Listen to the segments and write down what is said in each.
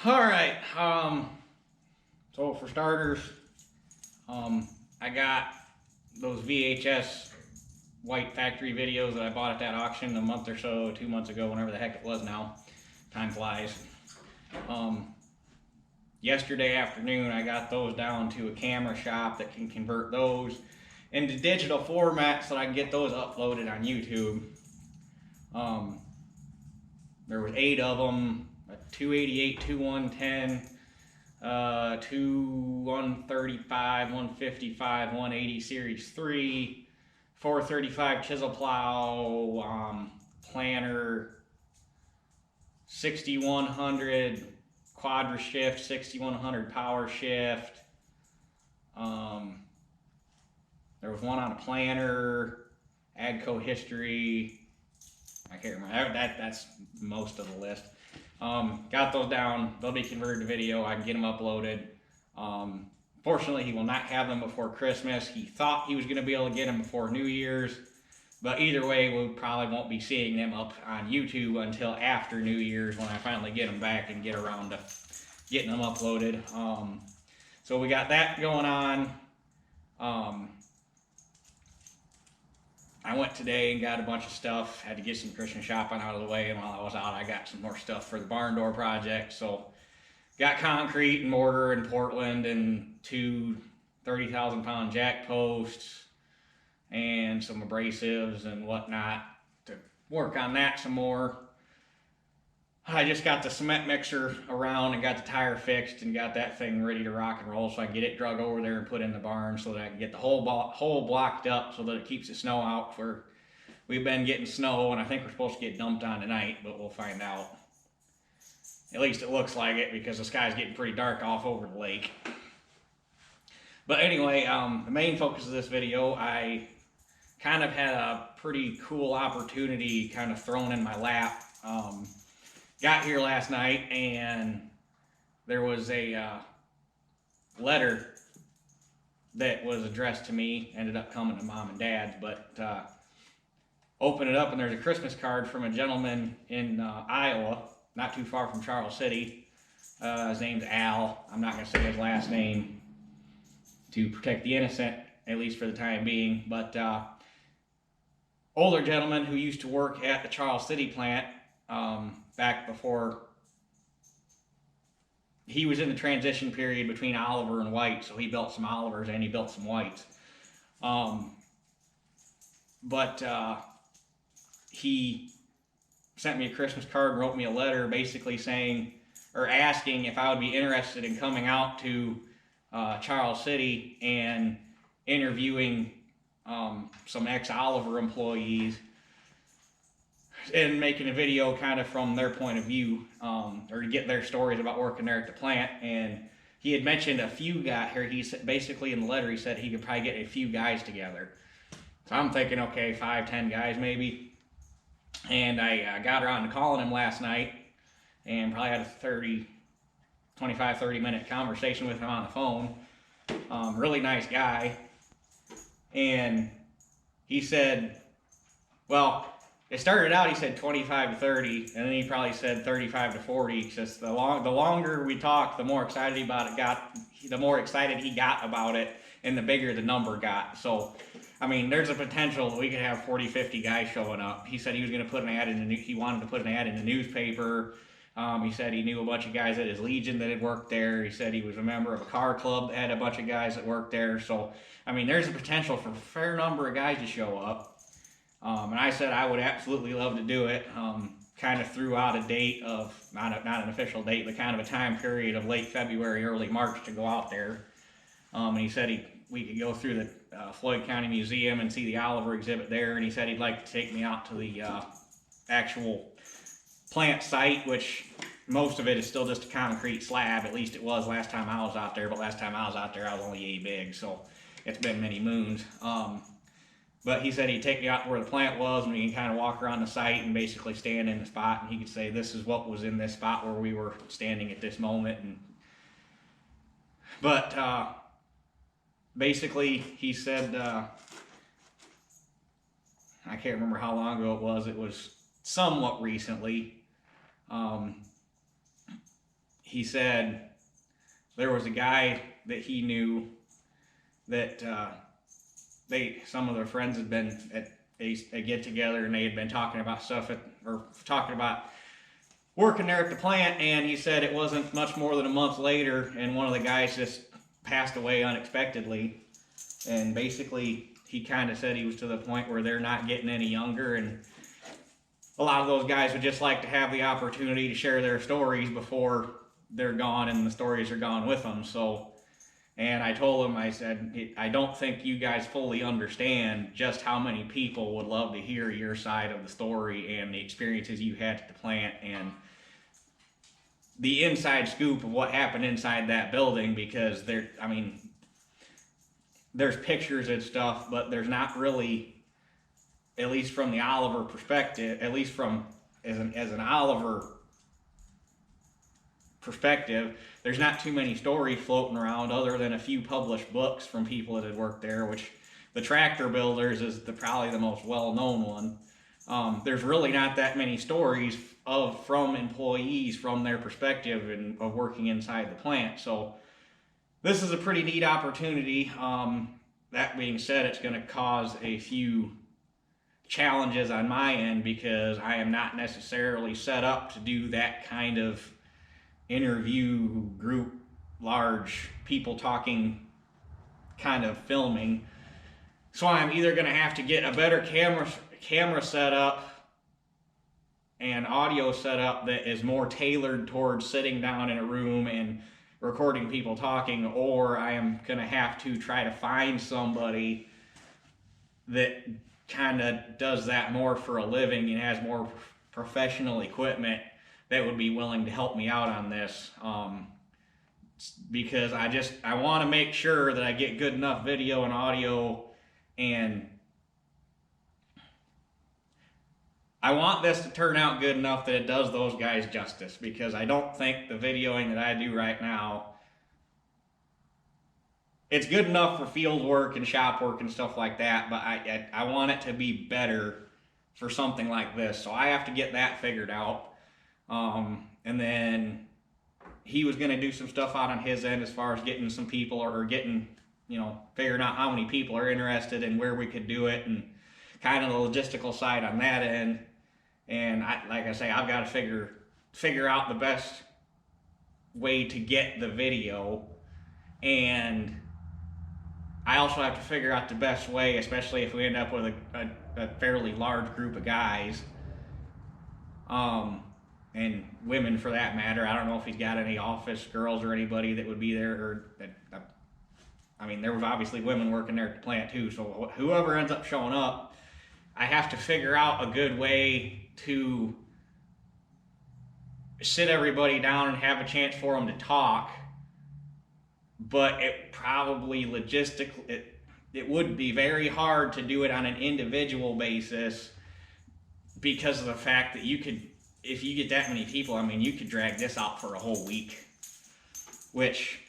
All right. So for starters, I got those VHS white factory videos that I bought at that auction a month or so, 2 months ago, whenever the heck it was now. Time flies. Um, Yesterday afternoon, I got those down to a camera shop that can convert those into digital formats so I can get those uploaded on YouTube. Um, there was 8 of them, a 288, 2110, 135, 155, 180 Series 3, 435 chisel plow, planner, 6100 quadra shift, 6100 power shift. There was one on a planner, Agco history. I can't remember. That's most of the list. Got those down. They'll be converted to video. I can get them uploaded. Fortunately, he will not have them before Christmas. He thought he was going to be able to get them before New Year's. But either way, we probably won't be seeing them up on YouTube until after New Year's when I finally get them back and get around to getting them uploaded. So we got that going on. I went today and got a bunch of stuff. Had to get some Christian shopping out of the way, and while I was out, I got some more stuff for the barn door project. So, got concrete and mortar in Portland and 2 30,000-pound jack posts and some abrasives and whatnot to work on that some more. I just got the cement mixer around and got the tire fixed and got that thing ready to rock and roll, so I can get it drug over there and put in the barn so that I can get the hole blocked up so that it keeps the snow out. We've been getting snow, and I think we're supposed to get dumped on tonight, but we'll find out. At least it looks like it, because the sky's getting pretty dark off over the lake. But anyway, the main focus of this video, I kind of had a pretty cool opportunity kind of thrown in my lap. Got here last night, and there was a letter that was addressed to me. Ended up coming to Mom and Dad's, but open it up, and there's a Christmas card from a gentleman in Iowa, not too far from Charles City. His name's Al. I'm not going to say his last name to protect the innocent, at least for the time being. But older gentleman who used to work at the Charles City plant back before he was in the transition period between Oliver and White, so he built some Olivers and he built some Whites. But he sent me a Christmas card and wrote me a letter basically saying, or asking if I would be interested in coming out to Charles City and interviewing some ex-Oliver employees and making a video kind of from their point of view, or to get their stories about working there at the plant. And he had mentioned a few guys here. He said, basically in the letter, he said he could probably get a few guys together. So I'm thinking, okay, 5, 10 guys maybe. And I got around to calling him last night and probably had a 25, 30 minute conversation with him on the phone. Really nice guy. And he said, well, it started out, he said 25 to 30, and then he probably said 35 to 40. Just the longer we talked, the more excited he got about it, and the bigger the number got. So, I mean, there's a potential that we could have 40, 50 guys showing up. He said he was going to put an ad in he wanted to put an ad in the newspaper. He said he knew a bunch of guys at his Legion that had worked there. He said he was a member of a car club that had a bunch of guys that worked there. So, I mean, there's a potential for a fair number of guys to show up. And I said I would absolutely love to do it. Kind of threw out a date of, not an official date, but kind of a time period of late February, early March to go out there. And he said we could go through the Floyd County Museum and see the Oliver exhibit there. And he said he'd like to take me out to the actual plant site, which most of it is still just a concrete slab. At least it was last time I was out there. But last time I was out there, I was only yay big. So it's been many moons. But he said he'd take me out to where the plant was, and we can kind of walk around the site and basically stand in the spot, and he could say, this is what was in this spot where we were standing at this moment. But basically, he said, I can't remember how long ago it was somewhat recently. he said there was a guy that he knew that some of their friends had been at a get together, and they had been talking about stuff talking about working there at the plant. And he said it wasn't much more than a month later, and one of the guys just passed away unexpectedly. And basically, he kind of said he was to the point where they're not getting any younger, and a lot of those guys would just like to have the opportunity to share their stories before they're gone and the stories are gone with them. So, and I told him, I said, I don't think you guys fully understand just how many people would love to hear your side of the story and the experiences you had at the plant and the inside scoop of what happened inside that building, because there's pictures and stuff, but there's not really, at least from the Oliver perspective, at least from as an Oliver perspective, there's not too many stories floating around other than a few published books from people that had worked there, which the Tractor Builders is probably the most well-known one. There's really not that many stories from employees from their perspective and of working inside the plant. So this is a pretty neat opportunity. That being said, it's going to cause a few challenges on my end because I am not necessarily set up to do that kind of interview group, large people talking kind of filming. So I'm either going to have to get a better camera setup and audio setup that is more tailored towards sitting down in a room and recording people talking, or I am going to have to try to find somebody that kind of does that more for a living and has more professional equipment that would be willing to help me out on this, because I want to make sure that I get good enough video and audio, and I want this to turn out good enough that it does those guys justice, because I don't think the videoing that I do right now, it's good enough for field work and shop work and stuff like that, but I want it to be better for something like this. So I have to get that figured out. And then he was going to do some stuff out on his end as far as getting some people or getting, figuring out how many people are interested and where we could do it and kind of the logistical side on that end. And like I say, I've got to figure out the best way to get the video, and I also have to figure out the best way, especially if we end up with a fairly large group of guys, and women for that matter. I don't know if he's got any office girls or anybody that would be there, there was obviously women working there at the plant too, so whoever ends up showing up, I have to figure out a good way to sit everybody down and have a chance for them to talk. But it probably logistically, it would be very hard to do it on an individual basis because of the fact that if you get that many people, you could drag this out for a whole week, which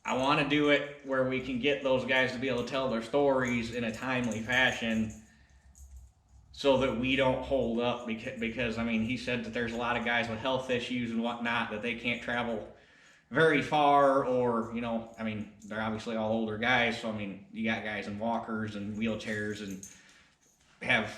I want to do it where we can get those guys to be able to tell their stories in a timely fashion so that we don't hold up, because he said that there's a lot of guys with health issues and whatnot that they can't travel very far, or they're obviously all older guys, so you got guys in walkers and wheelchairs and have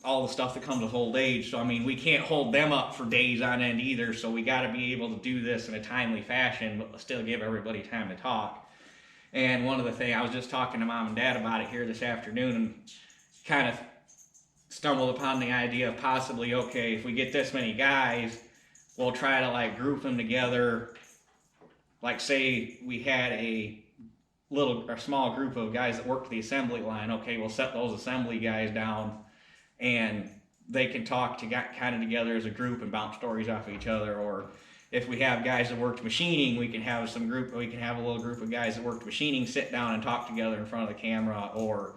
all the stuff that comes with old age. So we can't hold them up for days on end either, so we got to be able to do this in a timely fashion but still give everybody time to talk. And one of the things, I was just talking to Mom and Dad about it here this afternoon, and kind of stumbled upon the idea of possibly, okay, if we get this many guys, we'll try to group them together. Like, say we had a small group of guys that worked the assembly line. Okay, we'll set those assembly guys down and they can talk kind of together as a group and bounce stories off of each other. Or if we have guys that worked machining, we can have a little group of guys that worked machining sit down and talk together in front of the camera. Or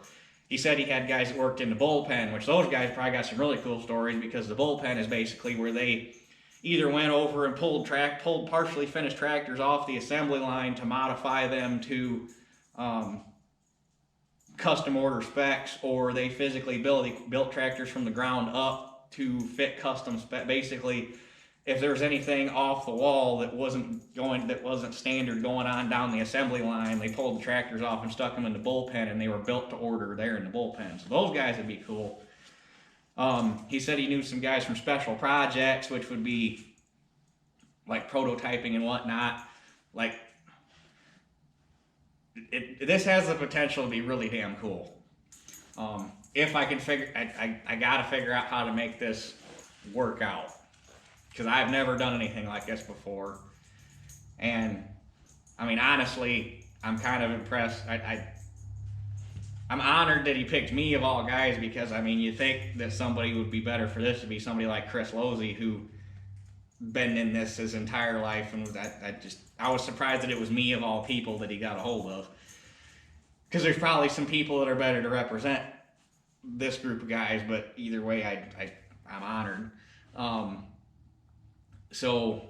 he said he had guys that worked in the bullpen, which those guys probably got some really cool stories, because the bullpen is basically where they either went over and pulled partially finished tractors off the assembly line to modify them to custom order specs, or they physically built tractors from the ground up to fit custom spec. Basically, if there was anything off the wall that wasn't standard going on down the assembly line, they pulled the tractors off and stuck them in the bullpen, and they were built to order there in the bullpen. So those guys would be cool. He said he knew some guys from Special Projects, which would be like prototyping and whatnot. Like, this has the potential to be really damn cool. If I can I gotta figure out how to make this work out, because I've never done anything like this before. And I mean, honestly, I'm kind of impressed. I'm honored that he picked me of all guys, because I mean, you think that somebody would be better for this to be somebody like Chris Losey, who been in this his entire life, and I was surprised that it was me of all people that he got a hold of, because there's probably some people that are better to represent this group of guys, but either way, I'm honored. So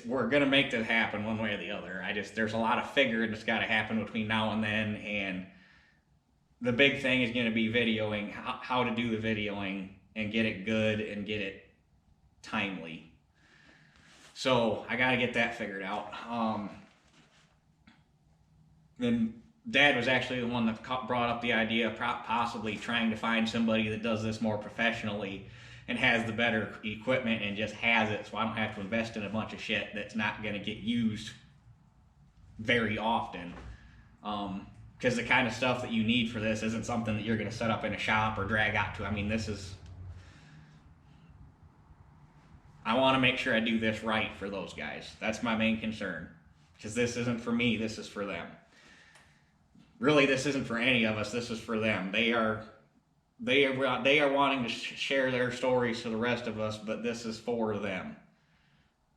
we're gonna make this happen one way or the other. There's a lot of figuring that's got to happen between now and then, and the big thing is going to be videoing, how to do the videoing and get it good and get it timely. So I got to get that figured out. Then Dad was actually the one that brought up the idea of possibly trying to find somebody that does this more professionally and has the better equipment and just has it, so I don't have to invest in a bunch of shit that's not going to get used very often. Because the kind of stuff that you need for this isn't something that you're going to set up in a shop or drag out to. I mean, I want to make sure I do this right for those guys. That's my main concern, because this isn't for me, this is for them. Really, this isn't for any of us, this is for them. They are wanting to share their stories to the rest of us, but this is for them.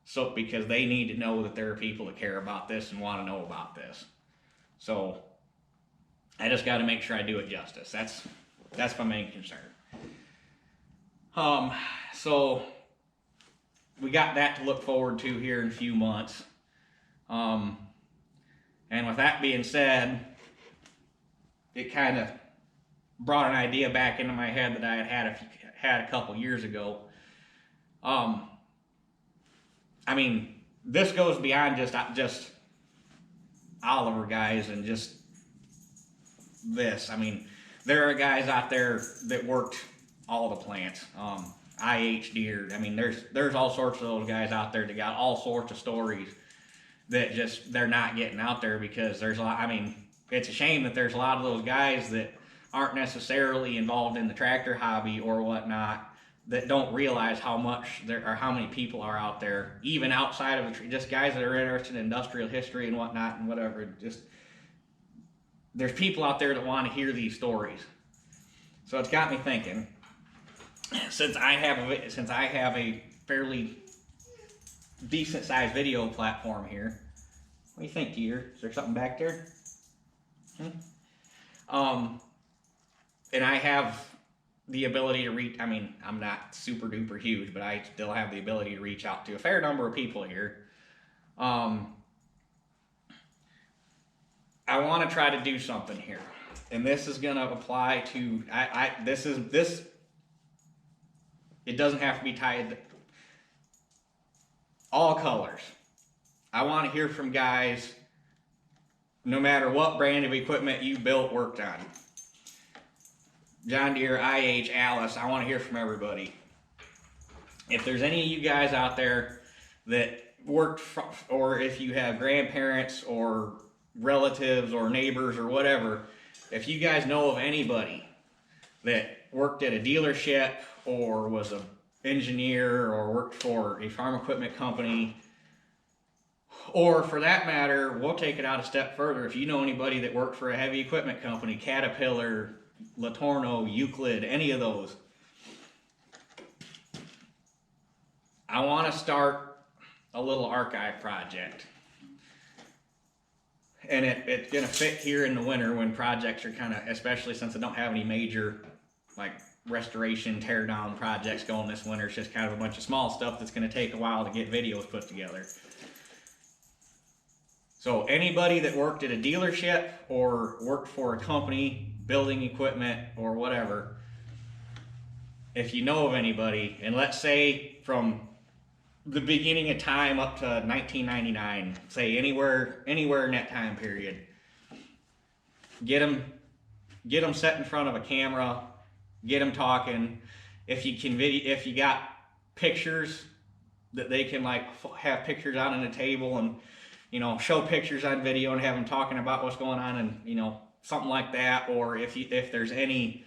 So, because they need to know that there are people that care about this and want to know about this. So, I just got to make sure I do it justice. That's my main concern. So we got that to look forward to here in a few months. And with that being said, it kind of brought an idea back into my head that I had a couple years ago. I mean, this goes beyond just Oliver guys and just this. I mean, there are guys out there that worked all the plants. IH Deere. I mean, there's all sorts of those guys out there that got all sorts of stories that they're not getting out there, because there's a lot. I mean, it's a shame that there's a lot of those guys that aren't necessarily involved in the tractor hobby or whatnot, that don't realize how many people are out there, even outside of just guys that are interested in industrial history and whatnot and whatever. Just, there's people out there that want to hear these stories. So it's got me thinking, since I have a fairly decent sized video platform here, what do you think, dear? Is there something back there? And I have the ability to reach, I mean, I'm not super duper huge, but I still have the ability to reach out to a fair number of people here. I want to try to do something here, and this is going to apply to, it doesn't have to be tied, all colors. I want to hear from guys, no matter what brand of equipment you built, worked on. John Deere, IH, Alice, I want to hear from everybody. If there's any of you guys out there that worked, or if you have grandparents or relatives or neighbors or whatever, if you guys know of anybody that worked at a dealership or was an engineer or worked for a farm equipment company, or for that matter, we'll take it out a step further. If you know anybody that worked for a heavy equipment company, Caterpillar, Latorno, Euclid, any of those, I want to start a little archive project. And it's going to fit here in the winter when projects are kind of, especially since I don't have any major like restoration, tear down projects going this winter. It's just kind of a bunch of small stuff that's going to take a while to get videos put together. So anybody that worked at a dealership or worked for a company, building equipment or whatever, if you know of anybody, and let's say from the beginning of time up to 1999, say anywhere in that time period, get them set in front of a camera, get them talking. If you got pictures that they can like have pictures out on the table and, you know, show pictures on video and have them talking about what's going on, and, you know, something like that. Or if there's any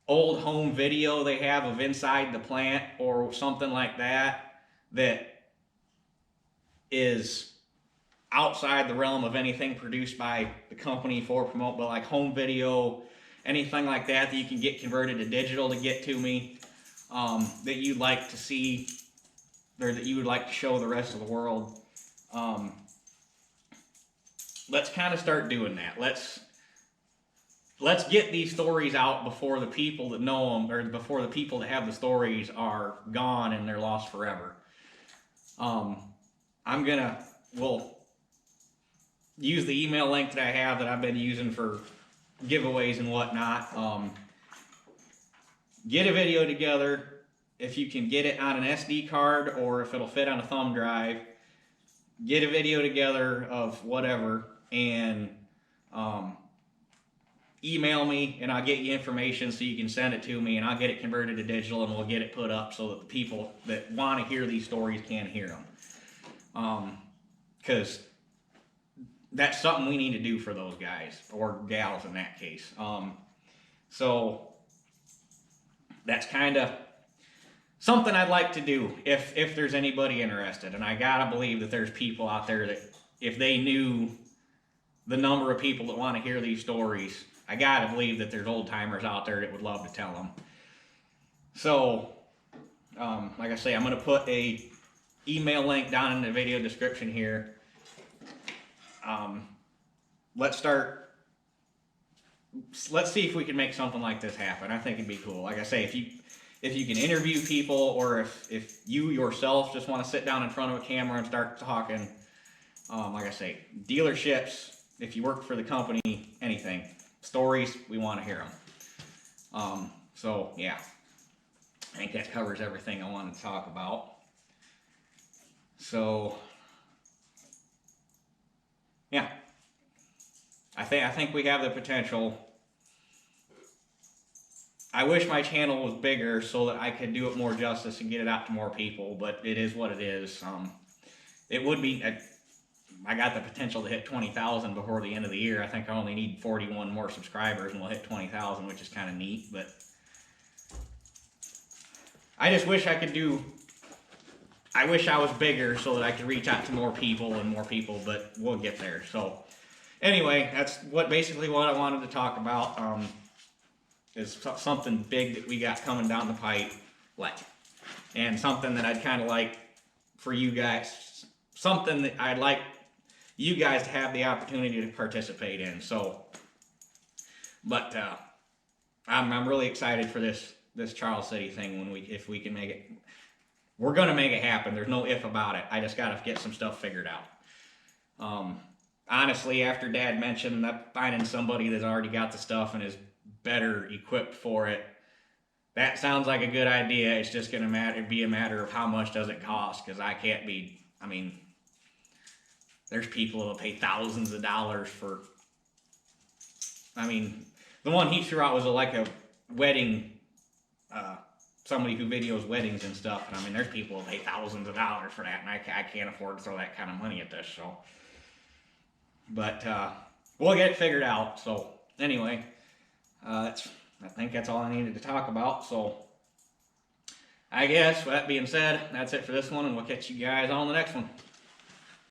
old home video they have of inside the plant or something like that that is outside the realm of anything produced by the company for promote, but like home video, anything like that you can get converted to digital to get to me, that you'd like to see or that you would like to show the rest of the world. Let's kind of start doing that. Let's get these stories out before the people that know them, or before the people that have the stories are gone and they're lost forever. We'll use the email link that I have that I've been using for giveaways and whatnot. Get a video together. If you can get it on an SD card or if it'll fit on a thumb drive, get a video together of whatever, and email me and I'll get you information so you can send it to me, and I'll get it converted to digital and we'll get it put up so that the people that want to hear these stories can hear them. Because that's something we need to do for those guys or gals in that case. So that's kind of something I'd like to do if there's anybody interested. And I gotta believe that there's people out there that, if they knew the number of people that want to hear these stories, I gotta believe that there's old timers out there that would love to tell them. So, like I say, I'm gonna put a email link down in the video description here. Let's see if we can make something like this happen. I think it'd be cool. Like I say, if you can interview people, or if you yourself just want to sit down in front of a camera and start talking, like I say, dealerships, if you work for the company, anything, stories, we want to hear them. So yeah, I think that covers everything I wanted to talk about. So yeah, I think we have the potential. I wish my channel was bigger so that I could do it more justice and get it out to more people, but it is what it is. It would be, I got the potential to hit 20,000 before the end of the year. I think I only need 41 more subscribers and we'll hit 20,000, which is kind of neat. But I just wish I wish I was bigger so that I could reach out to more people, but we'll get there. So anyway, that's basically what I wanted to talk about. Is something big that we got coming down the pipe, and something that I'd kind of like for you guys, something that I'd like you guys to have the opportunity to participate in. So, but I'm really excited for this Charles City thing. If we can make it, we're gonna make it happen. There's no if about it. I just gotta get some stuff figured out. Honestly, after Dad mentioned that finding somebody that's already got the stuff and is better equipped for it, that sounds like a good idea. It's just gonna be a matter of how much does it cost, because I mean, there's people that'll pay thousands of dollars for, I mean, the one he threw out was like a wedding, somebody who videos weddings and stuff, and I mean, there's people that pay thousands of dollars for that, and I can't afford to throw that kind of money at this, so. But we'll get it figured out. So anyway, I think that's all I needed to talk about. So I guess with that being said, that's it for this one, and we'll catch you guys on the next one.